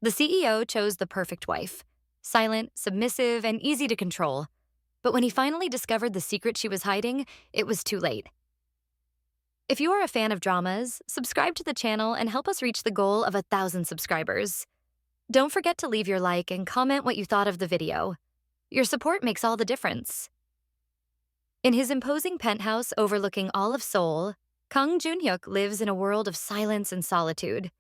The CEO chose the perfect wife, silent, submissive, and easy to control. But when he finally discovered the secret she was hiding, it was too late. If you are a fan of dramas, subscribe to the channel and help us reach the goal of 1,000 subscribers. Don't forget to leave your like and comment what you thought of the video. Your support makes all the difference. In his imposing penthouse overlooking all of Seoul, Kang Junhyuk lives in a world of silence and solitude.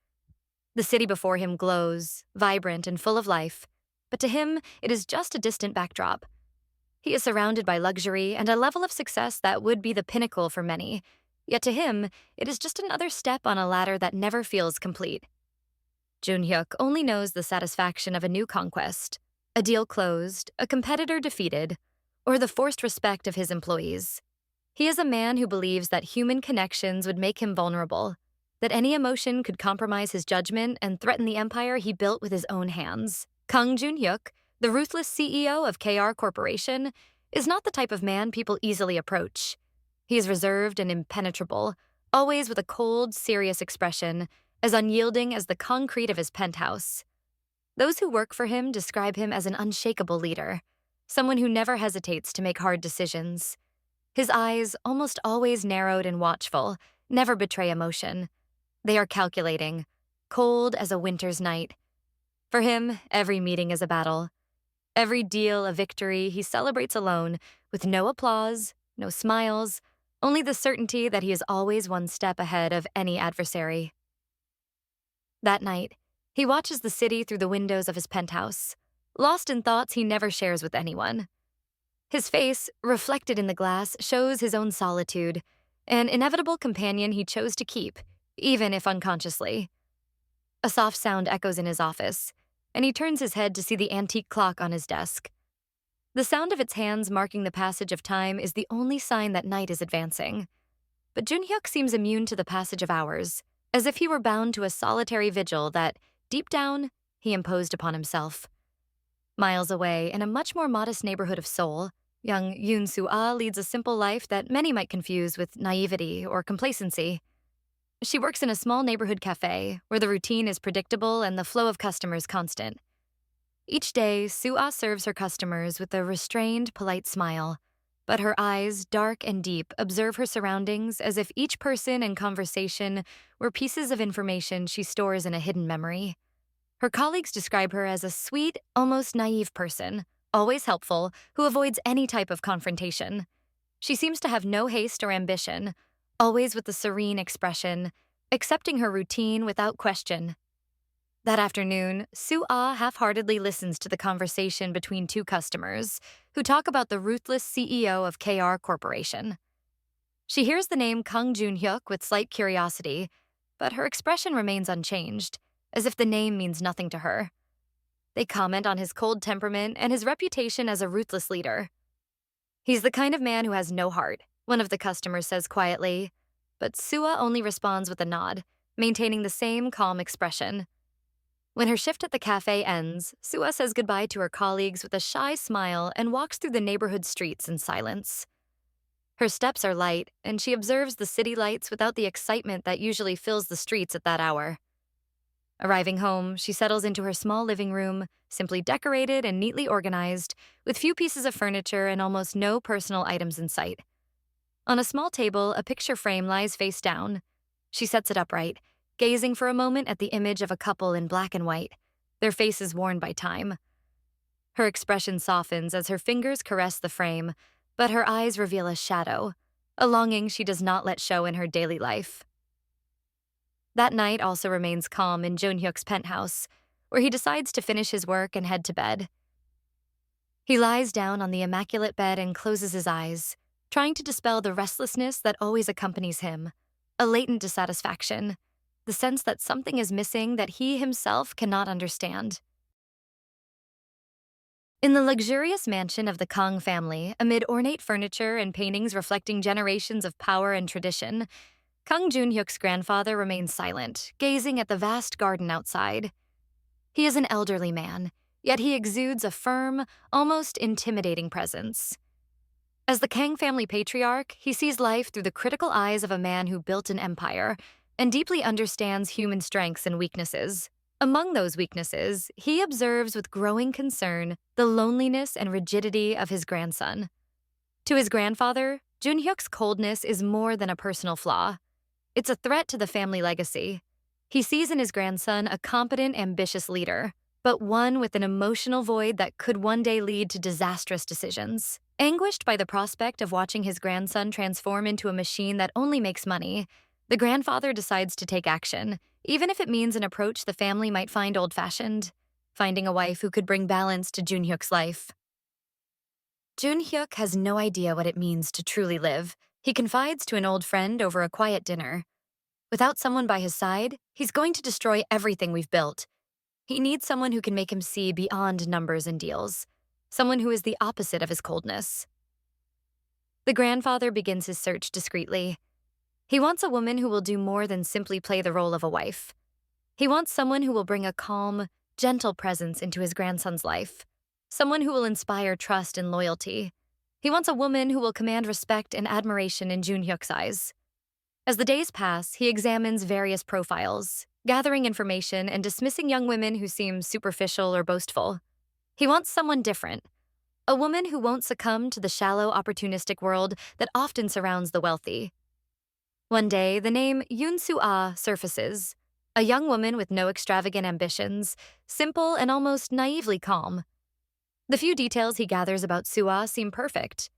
The city before him glows, vibrant and full of life, but to him, it is just a distant backdrop. He is surrounded by luxury and a level of success that would be the pinnacle for many, yet to him, it is just another step on a ladder that never feels complete. Junhyuk only knows the satisfaction of a new conquest, a deal closed, a competitor defeated, or the forced respect of his employees. He is a man who believes that human connections would make him vulnerable, that any emotion could compromise his judgment and threaten the empire he built with his own hands. Kang Junhyuk, the ruthless CEO of KR Corporation, is not the type of man people easily approach. He is reserved and impenetrable, always with a cold, serious expression, as unyielding as the concrete of his penthouse. Those who work for him describe him as an unshakable leader, someone who never hesitates to make hard decisions. His eyes, almost always narrowed and watchful, never betray emotion. They are calculating, cold as a winter's night. For him, every meeting is a battle. Every deal a victory he celebrates alone, with no applause, no smiles, only the certainty that he is always one step ahead of any adversary. That night, he watches the city through the windows of his penthouse, lost in thoughts he never shares with anyone. His face, reflected in the glass, shows his own solitude, an inevitable companion he chose to keep, even if unconsciously. A soft sound echoes in his office, and he turns his head to see the antique clock on his desk. The sound of its hands marking the passage of time is the only sign that night is advancing. But Junhyuk seems immune to the passage of hours, as if he were bound to a solitary vigil that, deep down, he imposed upon himself. Miles away, in a much more modest neighborhood of Seoul, young Yoon Soo-ah leads a simple life that many might confuse with naivety or complacency. She works in a small neighborhood cafe, where the routine is predictable and the flow of customers constant. Each day, Soo-ah serves her customers with a restrained, polite smile, but her eyes, dark and deep, observe her surroundings as if each person and conversation were pieces of information she stores in a hidden memory. Her colleagues describe her as a sweet, almost naive person, always helpful, who avoids any type of confrontation. She seems to have no haste or ambition, always with a serene expression, accepting her routine without question. That afternoon, Soo-ah half-heartedly listens to the conversation between two customers who talk about the ruthless CEO of KR Corporation. She hears the name Kang Junhyuk with slight curiosity, but her expression remains unchanged, as if the name means nothing to her. They comment on his cold temperament and his reputation as a ruthless leader. "He's the kind of man who has no heart," one of the customers says quietly, but Soo-ah only responds with a nod, maintaining the same calm expression. When her shift at the cafe ends, Soo-ah says goodbye to her colleagues with a shy smile and walks through the neighborhood streets in silence. Her steps are light, and she observes the city lights without the excitement that usually fills the streets at that hour. Arriving home, she settles into her small living room, simply decorated and neatly organized, with few pieces of furniture and almost no personal items in sight. On a small table, a picture frame lies face down. She sets it upright, gazing for a moment at the image of a couple in black and white, their faces worn by time. Her expression softens as her fingers caress the frame, but her eyes reveal a shadow, a longing she does not let show in her daily life. That night also remains calm in Junhyuk's penthouse, where he decides to finish his work and head to bed. He lies down on the immaculate bed and closes his eyes, trying to dispel the restlessness that always accompanies him, a latent dissatisfaction, the sense that something is missing that he himself cannot understand. In the luxurious mansion of the Kang family, amid ornate furniture and paintings reflecting generations of power and tradition, Kang Junhyuk's grandfather remains silent, gazing at the vast garden outside. He is an elderly man, yet he exudes a firm, almost intimidating presence. As the Kang family patriarch, he sees life through the critical eyes of a man who built an empire and deeply understands human strengths and weaknesses, Among those weaknesses, he observes with growing concern the loneliness and rigidity of his grandson. To his grandfather, Junhyuk's coldness is more than a personal flaw. It's a threat to the family legacy. He sees in his grandson a competent, ambitious leader, but one with an emotional void that could one day lead to disastrous decisions. Anguished by the prospect of watching his grandson transform into a machine that only makes money, the grandfather decides to take action, even if it means an approach the family might find old-fashioned, finding a wife who could bring balance to Junhyuk's life. Junhyuk has no idea what it means to truly live. He confides to an old friend over a quiet dinner. Without someone by his side, he's going to destroy everything we've built. He needs someone who can make him see beyond numbers and deals, someone who is the opposite of his coldness. The grandfather begins his search discreetly. He wants a woman who will do more than simply play the role of a wife. He wants someone who will bring a calm, gentle presence into his grandson's life, someone who will inspire trust and loyalty. He wants a woman who will command respect and admiration in Junhyuk's eyes. As the days pass, he examines various profiles, gathering information and dismissing young women who seem superficial or boastful. He wants someone different, a woman who won't succumb to the shallow, opportunistic world that often surrounds the wealthy. One day, the name Yoon Soo-ah surfaces, a young woman with no extravagant ambitions, simple and almost naively calm. The few details he gathers about Soo-ah seem perfect.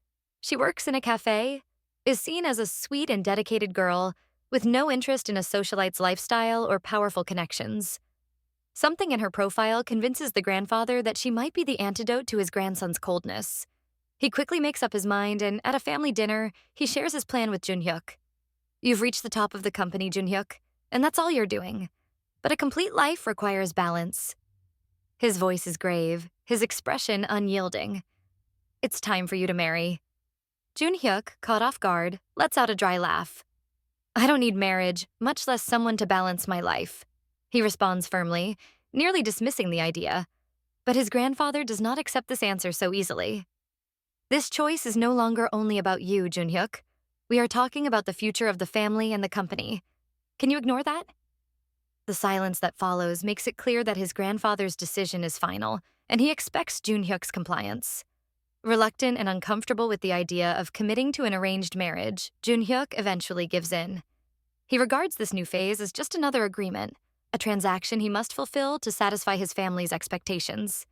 She works in a cafe, is seen as a sweet and dedicated girl with no interest in a socialite's lifestyle or powerful connections. Something in her profile convinces the grandfather that she might be the antidote to his grandson's coldness. He quickly makes up his mind, and at a family dinner, he shares his plan with Junhyuk. "You've reached the top of the company, Junhyuk, and that's all you're doing. But a complete life requires balance." His voice is grave, his expression unyielding. "It's time for you to marry." Junhyuk, caught off guard, lets out a dry laugh. "I don't need marriage, much less someone to balance my life," he responds firmly, nearly dismissing the idea. But his grandfather does not accept this answer so easily. "This choice is no longer only about you, Junhyuk. We are talking about the future of the family and the company. Can you ignore that?" The silence that follows makes it clear that his grandfather's decision is final, and he expects Junhyuk's compliance. Reluctant and uncomfortable with the idea of committing to an arranged marriage, Junhyuk eventually gives in. He regards this new phase as just another agreement, a transaction he must fulfill to satisfy his family's expectations.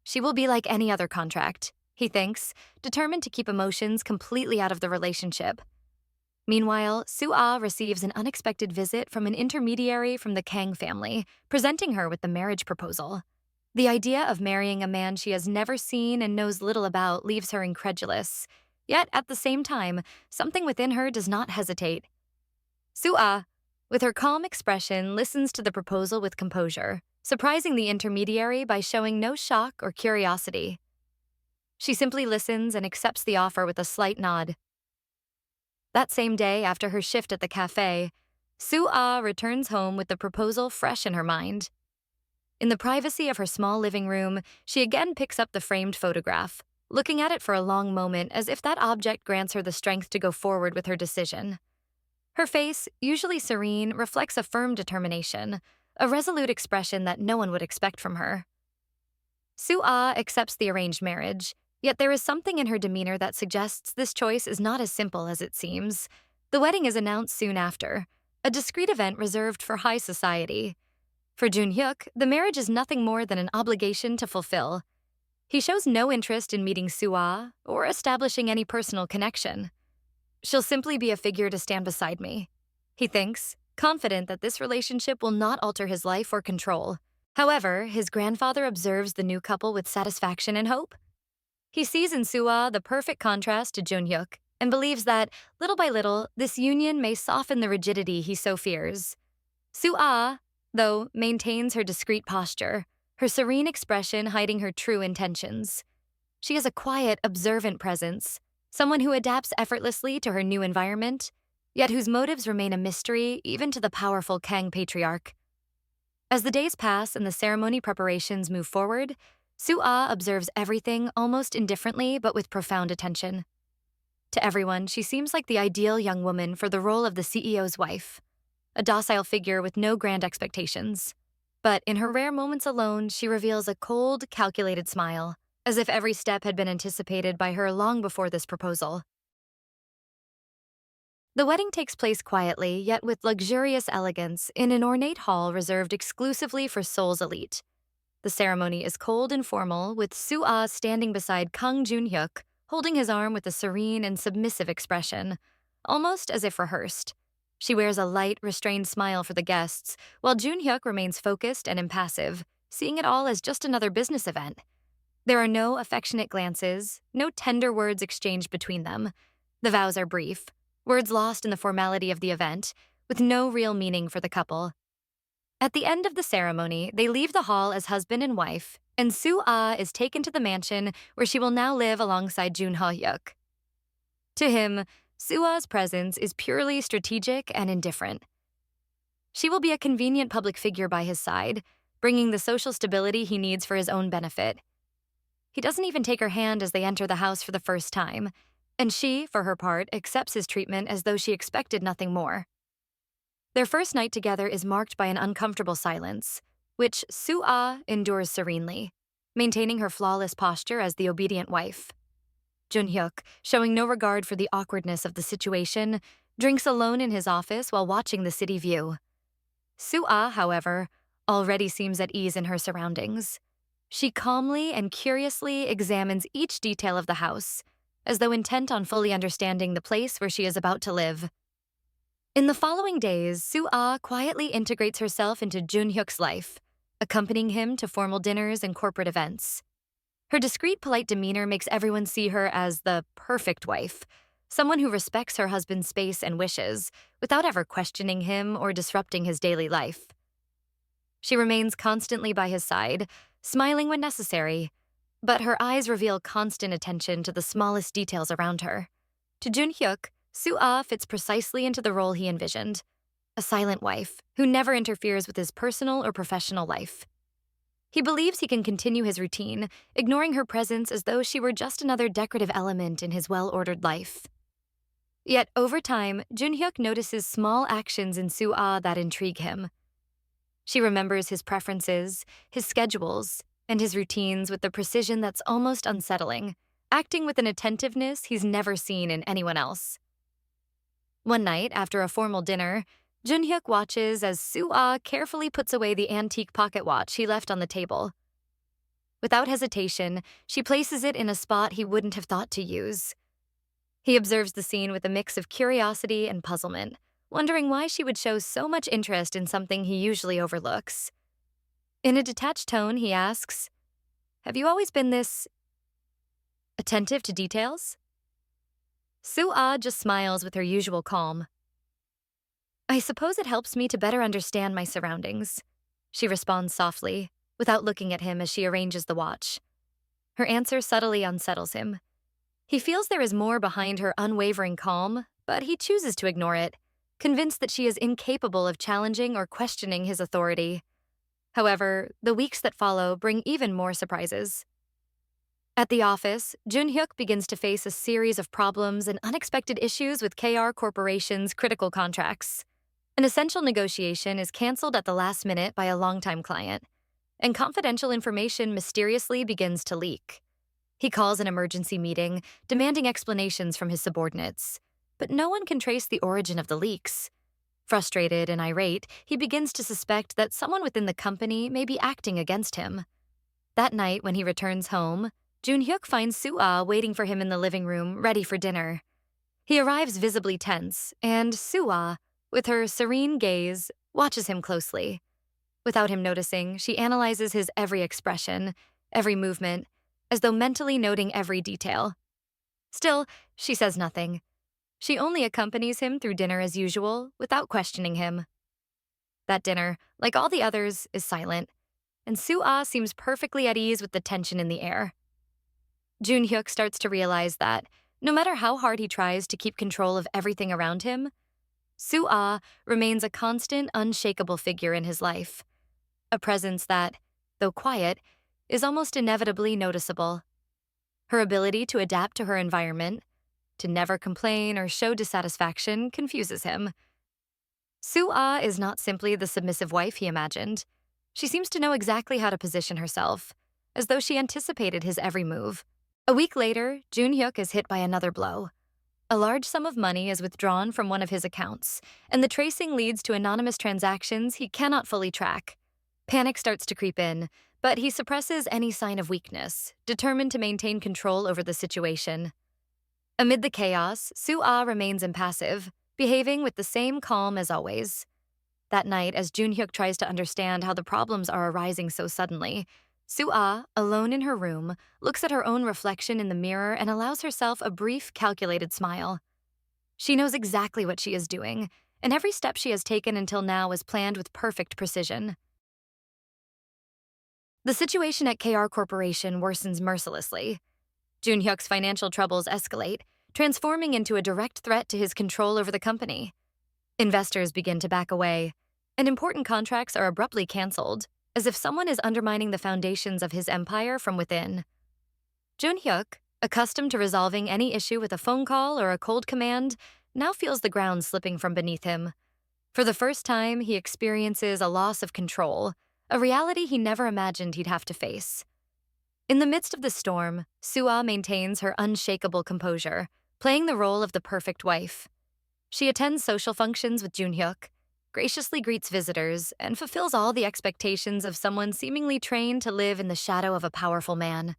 She will be like any other contract, he thinks, determined to keep emotions completely out of the relationship. Meanwhile, Soo-ah receives an unexpected visit from an intermediary from the Kang family, presenting her with the marriage proposal. The idea of marrying a man she has never seen and knows little about leaves her incredulous. Yet, at the same time, something within her does not hesitate. Soo-ah, with her calm expression, listens to the proposal with composure, surprising the intermediary by showing no shock or curiosity. She simply listens and accepts the offer with a slight nod. That same day, after her shift at the cafe, Soo-ah returns home with the proposal fresh in her mind. In the privacy of her small living room, she again picks up the framed photograph, looking at it for a long moment as if that object grants her the strength to go forward with her decision. Her face, usually serene, reflects a firm determination, a resolute expression that no one would expect from her. Soo-ah accepts the arranged marriage, yet there is something in her demeanor that suggests this choice is not as simple as it seems. The wedding is announced soon after, a discreet event reserved for high society. For Junhyuk, the marriage is nothing more than an obligation to fulfill. He shows no interest in meeting Soo-ah or establishing any personal connection. "She'll simply be a figure to stand beside me," he thinks, confident that this relationship will not alter his life or control. However, his grandfather observes the new couple with satisfaction and hope. He sees in Soo-ah the perfect contrast to Junhyuk and believes that, little by little, this union may soften the rigidity he so fears. Soo-ah, though, maintains her discreet posture, her serene expression hiding her true intentions. She has a quiet, observant presence, someone who adapts effortlessly to her new environment, yet whose motives remain a mystery even to the powerful Kang patriarch. As the days pass and the ceremony preparations move forward, Soo-ah observes everything almost indifferently but with profound attention. To everyone, she seems like the ideal young woman for the role of the CEO's wife, a docile figure with no grand expectations. But in her rare moments alone, she reveals a cold, calculated smile, as if every step had been anticipated by her long before this proposal. The wedding takes place quietly, yet with luxurious elegance, in an ornate hall reserved exclusively for Seoul's elite. The ceremony is cold and formal, with Soo-ah standing beside Kang Jun-hyuk, holding his arm with a serene and submissive expression, almost as if rehearsed. She wears a light, restrained smile for the guests, while Jun-hyuk remains focused and impassive, seeing it all as just another business event. There are no affectionate glances, no tender words exchanged between them. The vows are brief, words lost in the formality of the event, with no real meaning for the couple. At the end of the ceremony, they leave the hall as husband and wife, and Soo-ah is taken to the mansion where she will now live alongside Jun Ho-hyuk. To him, Soo-ah's presence is purely strategic and indifferent. She will be a convenient public figure by his side, bringing the social stability he needs for his own benefit. He doesn't even take her hand as they enter the house for the first time, and she, for her part, accepts his treatment as though she expected nothing more. Their first night together is marked by an uncomfortable silence, which Soo-ah endures serenely, maintaining her flawless posture as the obedient wife. Jun-hyuk, showing no regard for the awkwardness of the situation, drinks alone in his office while watching the city view. Soo-ah, however, already seems at ease in her surroundings. She calmly and curiously examines each detail of the house, as though intent on fully understanding the place where she is about to live. In the following days, Soo-ah quietly integrates herself into Jun-hyuk's life, accompanying him to formal dinners and corporate events. Her discreet, polite demeanor makes everyone see her as the perfect wife, someone who respects her husband's space and wishes, without ever questioning him or disrupting his daily life. She remains constantly by his side, smiling when necessary, but her eyes reveal constant attention to the smallest details around her. To Jun-hyuk, Soo-ah fits precisely into the role he envisioned, a silent wife who never interferes with his personal or professional life. He believes he can continue his routine, ignoring her presence as though she were just another decorative element in his well-ordered life. Yet over time, Jun-hyuk notices small actions in Soo-ah that intrigue him. She remembers his preferences, his schedules, and his routines with a precision that's almost unsettling, acting with an attentiveness he's never seen in anyone else. One night, after a formal dinner, Jun-hyuk watches as Soo-ah carefully puts away the antique pocket watch he left on the table. Without hesitation, she places it in a spot he wouldn't have thought to use. He observes the scene with a mix of curiosity and puzzlement, wondering why she would show so much interest in something he usually overlooks. In a detached tone, he asks, "Have you always been this attentive to details?" Soo-ah just smiles with her usual calm. "I suppose it helps me to better understand my surroundings," she responds softly, without looking at him as she arranges the watch. Her answer subtly unsettles him. He feels there is more behind her unwavering calm, but he chooses to ignore it, convinced that she is incapable of challenging or questioning his authority. However, the weeks that follow bring even more surprises. At the office, Jun-hyuk begins to face a series of problems and unexpected issues with KR Corporation's critical contracts. An essential negotiation is canceled at the last minute by a longtime client, and confidential information mysteriously begins to leak. He calls an emergency meeting, demanding explanations from his subordinates, but no one can trace the origin of the leaks. Frustrated and irate, he begins to suspect that someone within the company may be acting against him. That night, when he returns home, Jun-hyuk finds Soo-ah waiting for him in the living room, ready for dinner. He arrives visibly tense, and Soo-ah, with her serene gaze, watches him closely. Without him noticing, she analyzes his every expression, every movement, as though mentally noting every detail. Still, she says nothing. She only accompanies him through dinner as usual, without questioning him. That dinner, like all the others, is silent, and Soo-ah seems perfectly at ease with the tension in the air. Jun-hyuk starts to realize that, no matter how hard he tries to keep control of everything around him, Soo-ah remains a constant, unshakable figure in his life, a presence that, though quiet, is almost inevitably noticeable. Her ability to adapt to her environment, to never complain or show dissatisfaction, confuses him. Soo-ah is not simply the submissive wife he imagined. She seems to know exactly how to position herself, as though she anticipated his every move. A week later, Jun-hyuk is hit by another blow. A large sum of money is withdrawn from one of his accounts, and the tracing leads to anonymous transactions he cannot fully track. Panic starts to creep in, but he suppresses any sign of weakness, determined to maintain control over the situation. Amid the chaos, Soo-ah remains impassive, behaving with the same calm as always. That night, as Jun-hyuk tries to understand how the problems are arising so suddenly, Soo-ah, alone in her room, looks at her own reflection in the mirror and allows herself a brief, calculated smile. She knows exactly what she is doing, and every step she has taken until now was planned with perfect precision. The situation at KR Corporation worsens mercilessly. Jun-hyuk's financial troubles escalate, transforming into a direct threat to his control over the company. Investors begin to back away, and important contracts are abruptly canceled, as if someone is undermining the foundations of his empire from within. Jun-hyuk, accustomed to resolving any issue with a phone call or a cold command, now feels the ground slipping from beneath him. For the first time, he experiences a loss of control, a reality he never imagined he'd have to face. In the midst of the storm, Soo-ah maintains her unshakable composure, playing the role of the perfect wife. She attends social functions with Jun-hyuk, graciously greets visitors, and fulfills all the expectations of someone seemingly trained to live in the shadow of a powerful man.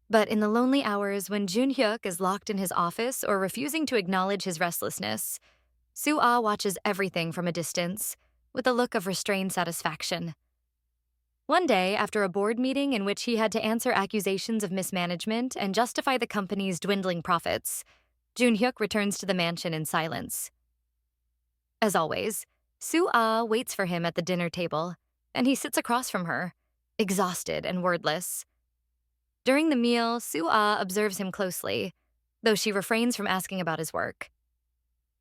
But in the lonely hours when Jun-hyuk is locked in his office or refusing to acknowledge his restlessness, Soo-ah watches everything from a distance, with a look of restrained satisfaction. One day, after a board meeting in which he had to answer accusations of mismanagement and justify the company's dwindling profits, Jun-hyuk returns to the mansion in silence. As always, Soo-ah waits for him at the dinner table, and he sits across from her, exhausted and wordless. During the meal, Soo-ah observes him closely, though she refrains from asking about his work.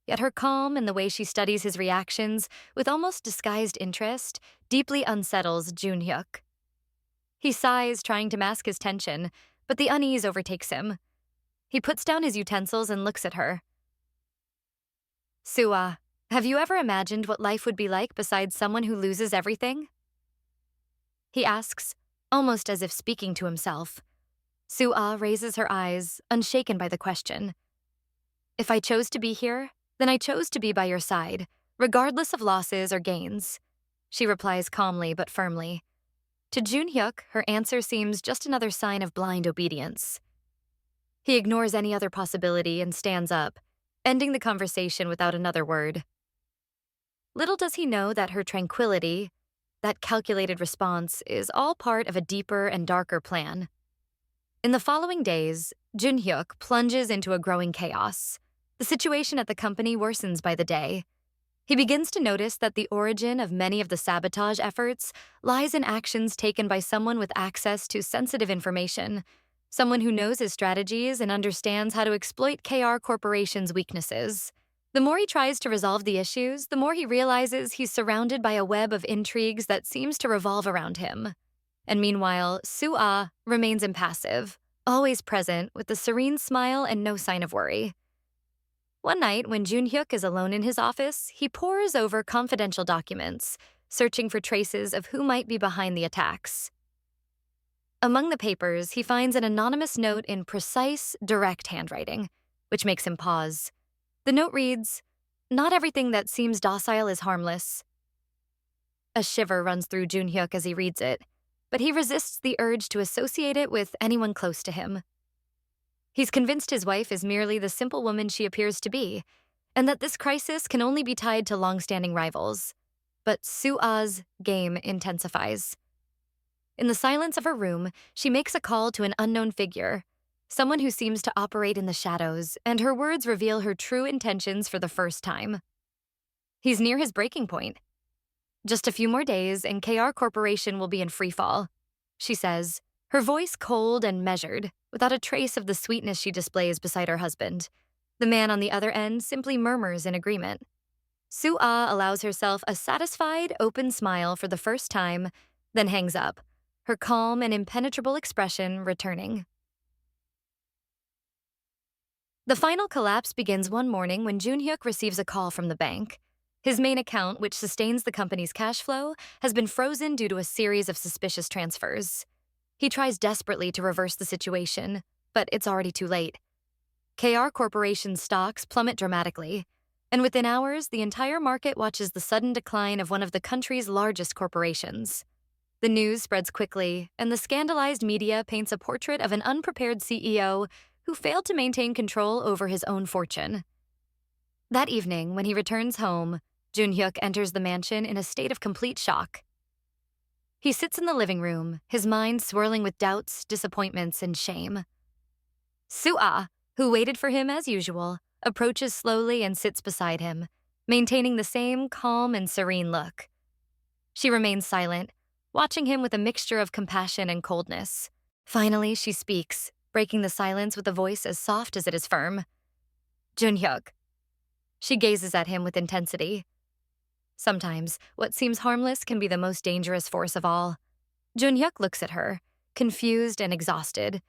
Yet her calm and the way she studies his reactions with almost disguised interest deeply unsettles Jun-hyuk. He sighs, trying to mask his tension, but the unease overtakes him. He puts down his utensils and looks at her. Soo-ah, have you ever imagined what life would be like beside someone who loses everything? He asks, almost as if speaking to himself. Soo-ah raises her eyes, unshaken by the question. If I chose to be here, then I chose to be by your side, regardless of losses or gains, she replies calmly but firmly. To Jun-hyuk, her answer seems just another sign of blind obedience. He ignores any other possibility and stands up, ending the conversation without another word. Little does he know that her tranquility, that calculated response, is all part of a deeper and darker plan. In the following days, Jun-hyuk plunges into a growing chaos. The situation at the company worsens by the day. He begins to notice that the origin of many of the sabotage efforts lies in actions taken by someone with access to sensitive information, someone who knows his strategies and understands how to exploit KR Corporation's weaknesses. The more he tries to resolve the issues, the more he realizes he's surrounded by a web of intrigues that seems to revolve around him. And meanwhile, Soo-ah remains impassive, always present with a serene smile and no sign of worry. One night, when Jun-hyuk is alone in his office, he pores over confidential documents, searching for traces of who might be behind the attacks. Among the papers, he finds an anonymous note in precise, direct handwriting, which makes him pause. The note reads, "Not everything that seems docile is harmless." A shiver runs through Jun-hyuk as he reads it, but he resists the urge to associate it with anyone close to him. He's convinced his wife is merely the simple woman she appears to be, and that this crisis can only be tied to long-standing rivals. But Soo-ah's game intensifies. In the silence of her room, she makes a call to an unknown figure, someone who seems to operate in the shadows, and her words reveal her true intentions for the first time. He's near his breaking point. Just a few more days, and KR Corporation will be in freefall, she says, her voice cold and measured, without a trace of the sweetness she displays beside her husband. The man on the other end simply murmurs in agreement. Soo-ah allows herself a satisfied, open smile for the first time, then hangs up, her calm and impenetrable expression returning. The final collapse begins one morning when Jun-hyuk receives a call from the bank. His main account, which sustains the company's cash flow, has been frozen due to a series of suspicious transfers. He tries desperately to reverse the situation, but it's already too late. KR Corporation's stocks plummet dramatically, and within hours, the entire market watches the sudden decline of one of the country's largest corporations. The news spreads quickly, and the scandalized media paints a portrait of an unprepared CEO who failed to maintain control over his own fortune. That evening, when he returns home, Jun-hyuk enters the mansion in a state of complete shock. He sits in the living room, his mind swirling with doubts, disappointments, and shame. Soo-ah, who waited for him as usual, approaches slowly and sits beside him, maintaining the same calm and serene look. She remains silent, watching him with a mixture of compassion and coldness. Finally, she speaks, breaking the silence with a voice as soft as it is firm. Jun-hyuk. She gazes at him with intensity. Sometimes, what seems harmless can be the most dangerous force of all. Jun-hyuk looks at her, confused and exhausted.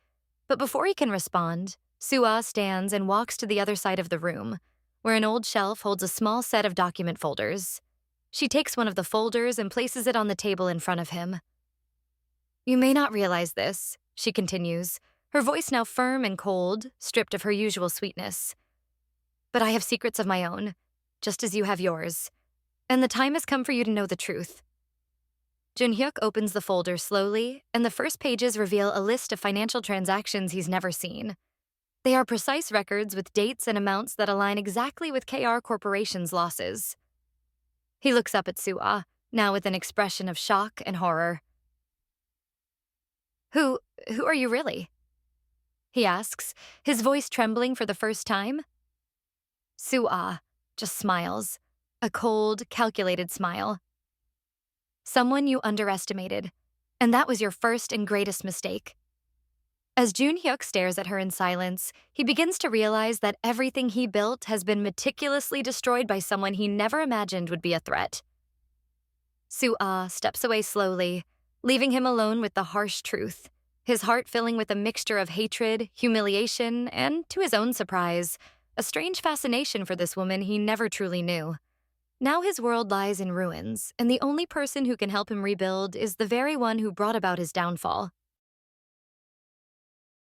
But before he can respond, Soo-ah stands and walks to the other side of the room, where an old shelf holds a small set of document folders. She takes one of the folders and places it on the table in front of him. You may not realize this, she continues, her voice now firm and cold, stripped of her usual sweetness. But I have secrets of my own, just as you have yours, and the time has come for you to know the truth. Jun-hyuk opens the folder slowly, and the first pages reveal a list of financial transactions he's never seen. They are precise records with dates and amounts that align exactly with KR Corporation's losses. He looks up at Soo-ah, now with an expression of shock and horror. Who are you really? He asks, his voice trembling for the first time. Soo-ah just smiles, a cold, calculated smile. Someone you underestimated, and that was your first and greatest mistake. As Jun-hyuk stares at her in silence, he begins to realize that everything he built has been meticulously destroyed by someone he never imagined would be a threat. Soo-ah steps away slowly, leaving him alone with the harsh truth, his heart filling with a mixture of hatred, humiliation, and, to his own surprise, a strange fascination for this woman he never truly knew. Now his world lies in ruins, and the only person who can help him rebuild is the very one who brought about his downfall.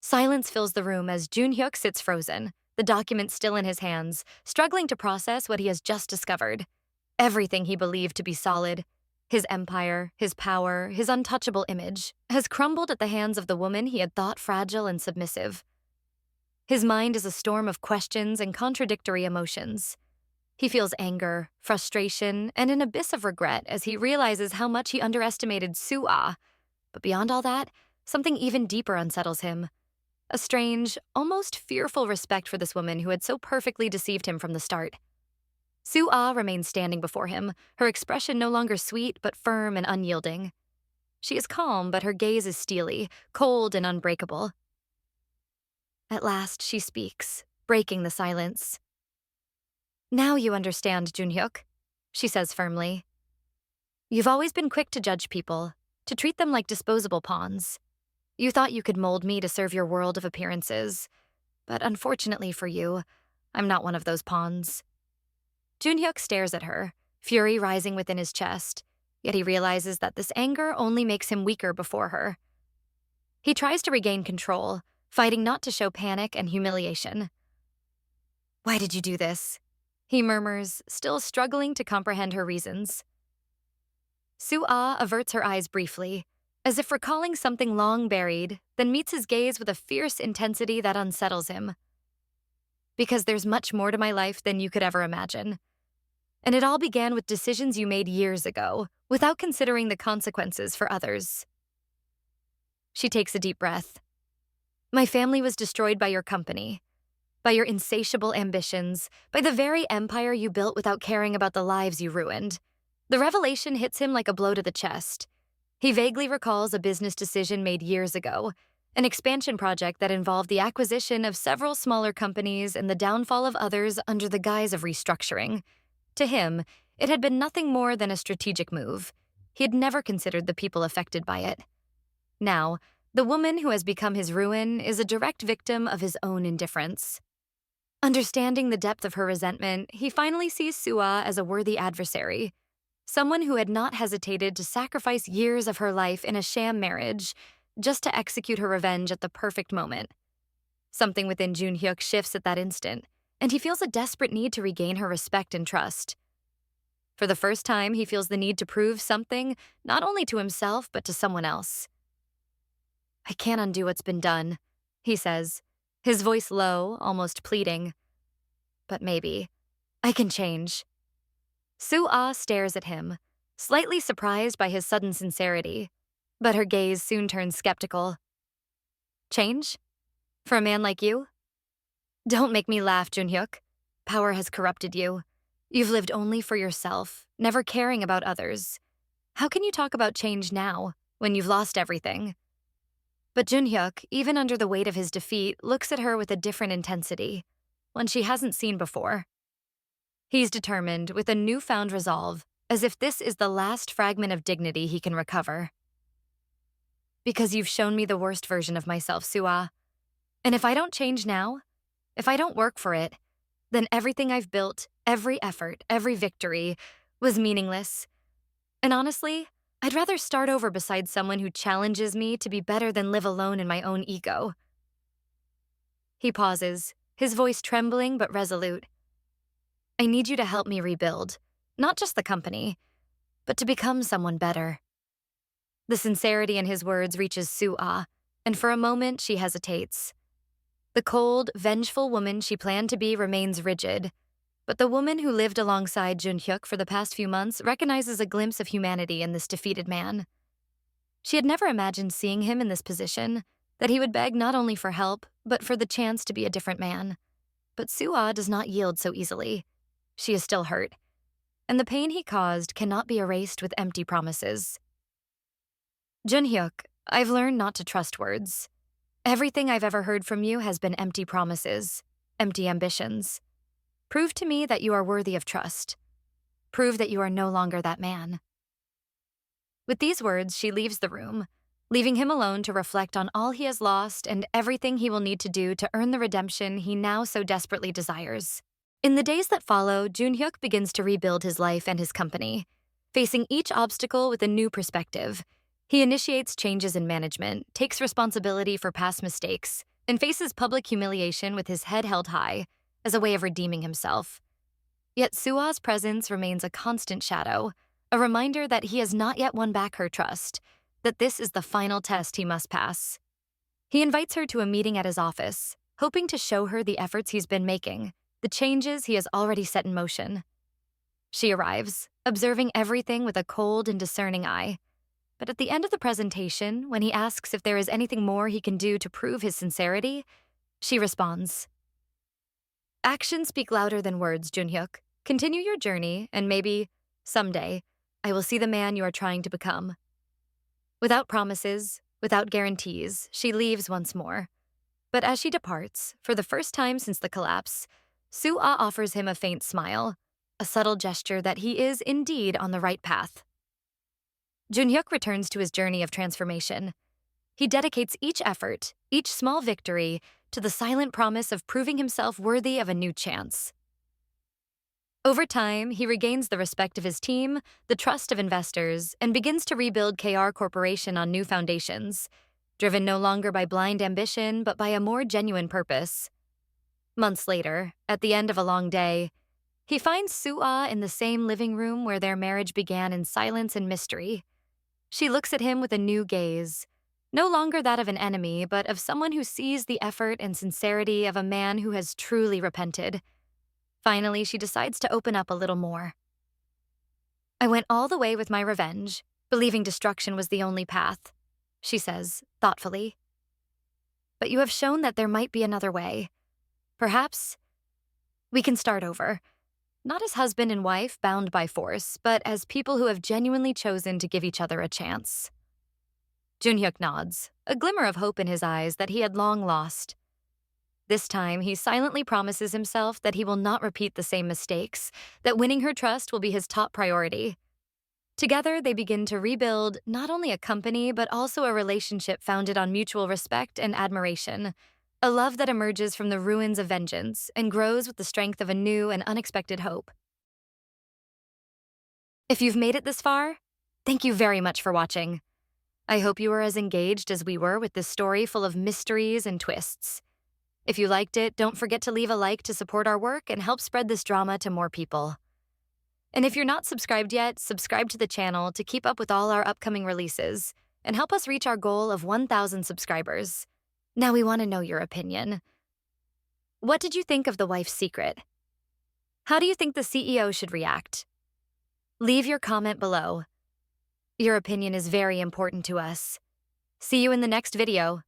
Silence fills the room as Jun-hyuk sits frozen, the document still in his hands, struggling to process what he has just discovered. Everything he believed to be solid, his empire, his power, his untouchable image, has crumbled at the hands of the woman he had thought fragile and submissive. His mind is a storm of questions and contradictory emotions. He feels anger, frustration, and an abyss of regret as he realizes how much he underestimated Soo-ah. But beyond all that, something even deeper unsettles him. A strange, almost fearful respect for this woman who had so perfectly deceived him from the start. Soo-ah remains standing before him, her expression no longer sweet but firm and unyielding. She is calm, but her gaze is steely, cold and unbreakable. At last, she speaks, breaking the silence. Now you understand, Jun-hyuk, she says firmly. You've always been quick to judge people, to treat them like disposable pawns. You thought you could mold me to serve your world of appearances, but unfortunately for you, I'm not one of those pawns. Jun-hyuk stares at her, fury rising within his chest, yet he realizes that this anger only makes him weaker before her. He tries to regain control, fighting not to show panic and humiliation. Why did you do this? He murmurs, still struggling to comprehend her reasons. Soo-ah averts her eyes briefly, as if recalling something long buried, then meets his gaze with a fierce intensity that unsettles him. Because there's much more to my life than you could ever imagine. And it all began with decisions you made years ago, without considering the consequences for others. She takes a deep breath. My family was destroyed by your company, by your insatiable ambitions, by the very empire you built without caring about the lives you ruined. The revelation hits him like a blow to the chest. He vaguely recalls a business decision made years ago, an expansion project that involved the acquisition of several smaller companies and the downfall of others under the guise of restructuring. To him, it had been nothing more than a strategic move. He had never considered the people affected by it. Now, the woman who has become his ruin is a direct victim of his own indifference. Understanding the depth of her resentment, he finally sees Sua as a worthy adversary, someone who had not hesitated to sacrifice years of her life in a sham marriage just to execute her revenge at the perfect moment. Something within Junhyuk shifts at that instant, and he feels a desperate need to regain her respect and trust. For the first time, he feels the need to prove something, not only to himself, but to someone else. "I can't undo what's been done," he says, his voice low, almost pleading. "But maybe I can change." Soo-ah stares at him, slightly surprised by his sudden sincerity, but her gaze soon turns skeptical. "Change? For a man like you? Don't make me laugh, Junhyuk. Power has corrupted you. You've lived only for yourself, never caring about others. How can you talk about change now, when you've lost everything?" But Junhyuk, even under the weight of his defeat, looks at her with a different intensity, one she hasn't seen before. He's determined, with a newfound resolve, as if this is the last fragment of dignity he can recover. "Because you've shown me the worst version of myself, Soo-ah. And if I don't change now, if I don't work for it, then everything I've built, every effort, every victory, was meaningless. And honestly, I'd rather start over beside someone who challenges me to be better than live alone in my own ego." He pauses, his voice trembling but resolute. "I need you to help me rebuild, not just the company, but to become someone better." The sincerity in his words reaches Soo-ah, and for a moment she hesitates. The cold, vengeful woman she planned to be remains rigid, but the woman who lived alongside Junhyuk for the past few months recognizes a glimpse of humanity in this defeated man. She had never imagined seeing him in this position, that he would beg not only for help, but for the chance to be a different man. But Soo-ah does not yield so easily. She is still hurt, and the pain he caused cannot be erased with empty promises. "Junhyuk, I've learned not to trust words. Everything I've ever heard from you has been empty promises, empty ambitions. Prove to me that you are worthy of trust. Prove that you are no longer that man." With these words, she leaves the room, leaving him alone to reflect on all he has lost and everything he will need to do to earn the redemption he now so desperately desires. In the days that follow, Junhyuk begins to rebuild his life and his company. Facing each obstacle with a new perspective, he initiates changes in management, takes responsibility for past mistakes, and faces public humiliation with his head held high, as a way of redeeming himself. Yet Soo-ah's presence remains a constant shadow, a reminder that he has not yet won back her trust, that this is the final test he must pass. He invites her to a meeting at his office, hoping to show her the efforts he's been making, the changes he has already set in motion. She arrives, observing everything with a cold and discerning eye. But at the end of the presentation, when he asks if there is anything more he can do to prove his sincerity, she responds, "Actions speak louder than words, Junhyuk. Continue your journey, and maybe, someday, I will see the man you are trying to become." Without promises, without guarantees, she leaves once more. But as she departs, for the first time since the collapse, Soo-ah offers him a faint smile, a subtle gesture that he is indeed on the right path. Junhyuk returns to his journey of transformation. He dedicates each effort, each small victory, to the silent promise of proving himself worthy of a new chance. Over time, he regains the respect of his team, the trust of investors, and begins to rebuild KR Corporation on new foundations, driven no longer by blind ambition, but by a more genuine purpose. Months later, at the end of a long day, he finds Soo-ah in the same living room where their marriage began in silence and mystery. She looks at him with a new gaze, no longer that of an enemy, but of someone who sees the effort and sincerity of a man who has truly repented. Finally, she decides to open up a little more. "I went all the way with my revenge, believing destruction was the only path," she says, thoughtfully. "But you have shown that there might be another way. Perhaps we can start over, not as husband and wife bound by force, but as people who have genuinely chosen to give each other a chance." Junhyuk nods, a glimmer of hope in his eyes that he had long lost. This time, he silently promises himself that he will not repeat the same mistakes, that winning her trust will be his top priority. Together, they begin to rebuild not only a company, but also a relationship founded on mutual respect and admiration, A love that emerges from the ruins of vengeance and grows with the strength of a new and unexpected hope. If you've made it this far, thank you very much for watching. I hope you were as engaged as we were with this story full of mysteries and twists. If you liked it, don't forget to leave a like to support our work and help spread this drama to more people. And if you're not subscribed yet, subscribe to the channel to keep up with all our upcoming releases and help us reach our goal of 1,000 subscribers. Now we want to know your opinion. What did you think of the wife's secret? How do you think the CEO should react? Leave your comment below. Your opinion is very important to us. See you in the next video.